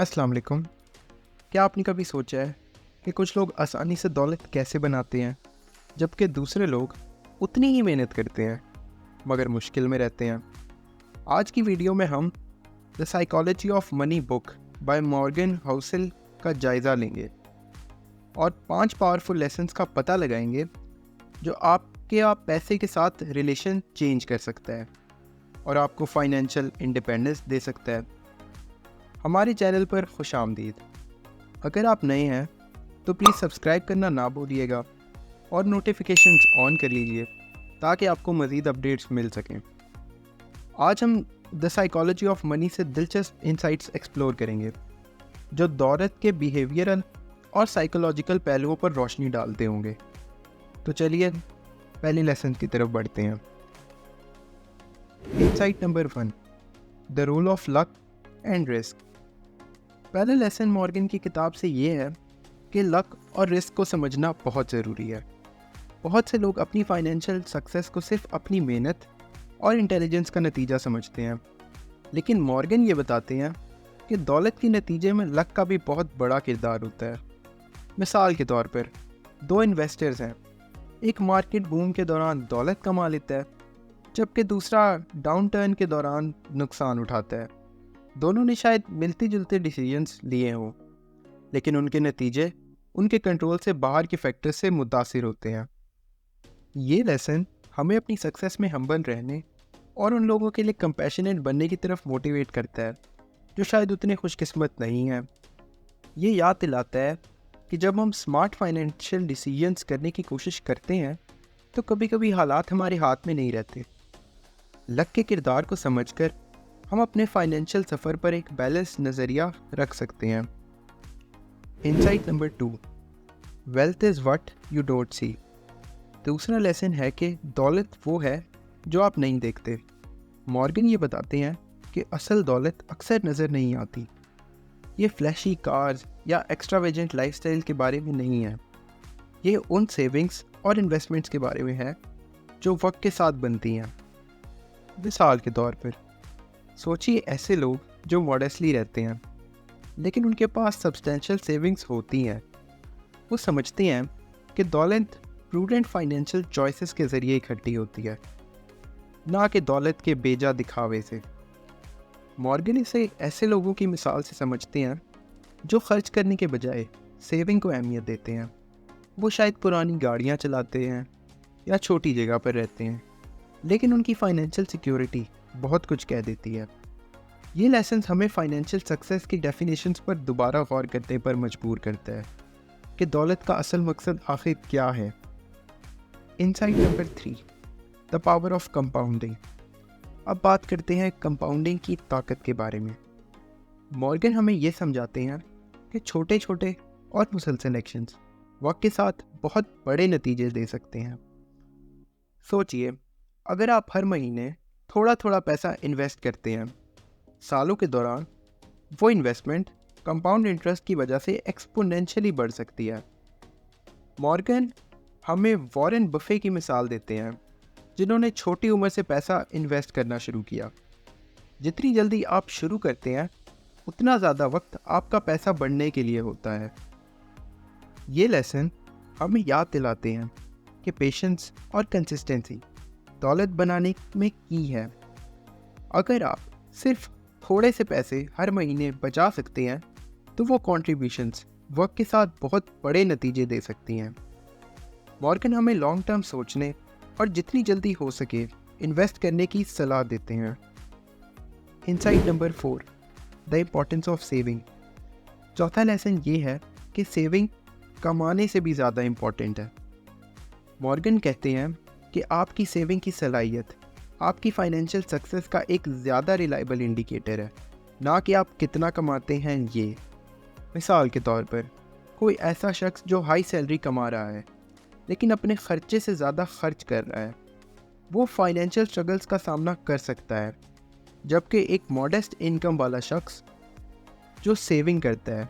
अस्सलाम वालेकुम। क्या आपने कभी सोचा है कि कुछ लोग आसानी से दौलत कैसे बनाते हैं, जबकि दूसरे लोग उतनी ही मेहनत करते हैं मगर मुश्किल में रहते हैं? आज की वीडियो में हम the psychology of money book by Morgan Housel का जायज़ा लेंगे और 5 पावरफुल लेसन्स का पता लगाएंगे जो आप पैसे के साथ रिलेशन चेंज कर सकता है और आपको फाइनेंशियल इंडिपेंडेंस दे सकता है। हमारे चैनल पर खुश आमदीद। अगर आप नए हैं तो प्लीज़ सब्सक्राइब करना ना भूलिएगा और नोटिफिकेशंस ऑन कर लीजिए ताकि आपको मज़ीद अपडेट्स मिल सकें। आज हम द साइकोलॉजी ऑफ मनी से दिलचस्प इंसाइट्स एक्सप्लोर करेंगे जो दौलत के बिहेवियरल और साइकोलॉजिकल पहलुओं पर रोशनी डालते होंगे। तो चलिए पहले लेसन की तरफ बढ़ते हैं। Insight number 1, the role of luck and risk. पहला लेसन मॉर्गन की किताब से ये है कि लक और रिस्क को समझना बहुत ज़रूरी है। बहुत से लोग अपनी फाइनेंशियल सक्सेस को सिर्फ अपनी मेहनत और इंटेलिजेंस का नतीजा समझते हैं, लेकिन मॉर्गन ये बताते हैं कि दौलत के नतीजे में लक का भी बहुत बड़ा किरदार होता है। मिसाल के तौर पर 2 इन्वेस्टर्स हैं, एक मार्केट बूम के दौरान दौलत कमा लेता है जबकि दूसरा डाउन टर्न के दौरान नुकसान उठाता है। दोनों ने शायद मिलते जुलते डिसीजंस लिए हों, लेकिन उनके नतीजे उनके कंट्रोल से बाहर के फैक्टर्स से मुतासिर होते हैं। ये लेसन हमें अपनी सक्सेस में हम्बल रहने और उन लोगों के लिए कंपैशनेट बनने की तरफ मोटिवेट करता है जो शायद उतने खुशकिस्मत नहीं हैं। ये याद दिलाता है कि जब हम स्मार्ट फाइनेंशियल डिसीजंस करने की कोशिश करते हैं तो कभी कभी हालात हमारे हाथ में नहीं रहते। लक के किरदार को समझकर हम अपने फाइनेंशियल सफ़र पर एक बैलेंस नज़रिया रख सकते हैं। Insight number 2, wealth is what you don't see. दूसरा लेसन है कि दौलत वो है जो आप नहीं देखते। मॉर्गन ये बताते हैं कि असल दौलत अक्सर नज़र नहीं आती। ये फ्लैशी कार्स या एक्स्ट्रावेजेंट लाइफस्टाइल के बारे में नहीं है। ये उन सेविंग्स और इन्वेस्टमेंट्स के बारे में है जो वक्त के साथ बनती हैं। मिसाल के तौर पर सोचिए ऐसे लोग जो मॉडेस्टली रहते हैं लेकिन उनके पास सब्सटेंशियल सेविंग्स होती हैं। वो समझते हैं कि दौलत प्रूडेंट फाइनेंशियल चॉइसेस के ज़रिए इकट्ठी होती है, ना कि दौलत के बेजा दिखावे से। मॉर्गन इसे ऐसे लोगों की मिसाल से समझते हैं जो खर्च करने के बजाय सेविंग को अहमियत देते हैं। वो शायद पुरानी गाड़ियाँ चलाते हैं या छोटी जगह पर रहते हैं, लेकिन उनकी फाइनेंशियल सिक्योरिटी बहुत कुछ कह देती है। ये लेसन्स हमें फाइनेंशियल सक्सेस की डेफिनेशंस पर दोबारा गौर करने पर मजबूर करता है कि दौलत का असल मकसद आखिर क्या है। Insight number 3, the power of compounding. अब बात करते हैं कंपाउंडिंग की ताकत के बारे में। मॉर्गन हमें ये समझाते हैं कि छोटे छोटे और मुसलसल एक्शंस वक्त के साथ बहुत बड़े नतीजे दे सकते हैं। सोचिए, अगर आप हर महीने थोड़ा थोड़ा पैसा इन्वेस्ट करते हैं, सालों के दौरान वो इन्वेस्टमेंट कंपाउंड इंटरेस्ट की वजह से एक्सपोनेंशियली बढ़ सकती है। मॉर्गन हमें वॉरेन बफे की मिसाल देते हैं जिन्होंने छोटी उम्र से पैसा इन्वेस्ट करना शुरू किया। जितनी जल्दी आप शुरू करते हैं उतना ज़्यादा वक्त आपका पैसा बढ़ने के लिए होता है। ये लेसन हमें याद दिलाते हैं कि पेशेंस और कंसिस्टेंसी दौलत बनाने में की है। अगर आप सिर्फ थोड़े से पैसे हर महीने बचा सकते हैं तो वो कॉन्ट्रीब्यूशंस वक्त के साथ बहुत बड़े नतीजे दे सकती हैं। मॉर्गन हमें लॉन्ग टर्म सोचने और जितनी जल्दी हो सके इन्वेस्ट करने की सलाह देते हैं। Insight number 4, the importance of saving. चौथा लेसन ये है कि सेविंग कमाने से भी ज़्यादा इम्पॉर्टेंट है। मॉर्गन कहते हैं कि आपकी सेविंग की सलाहियत आपकी फाइनेंशियल सक्सेस का एक ज़्यादा रिलायबल इंडिकेटर है, ना कि आप कितना कमाते हैं। ये मिसाल के तौर पर कोई ऐसा शख्स जो हाई सैलरी कमा रहा है लेकिन अपने खर्चे से ज़्यादा खर्च कर रहा है, वो फाइनेंशियल स्ट्रगल्स का सामना कर सकता है, जबकि एक मॉडेस्ट इनकम वाला शख्स जो सेविंग करता है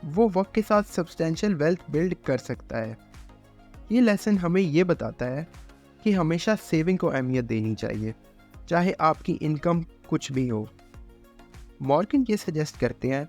वो वक्त के साथ सब्सटेंशियल वेल्थ बिल्ड कर सकता है। ये लेसन हमें ये बताता है कि हमेशा सेविंग को अहमियत देनी चाहिए, चाहे आपकी इनकम कुछ भी हो। मॉर्गन ये सजेस्ट करते हैं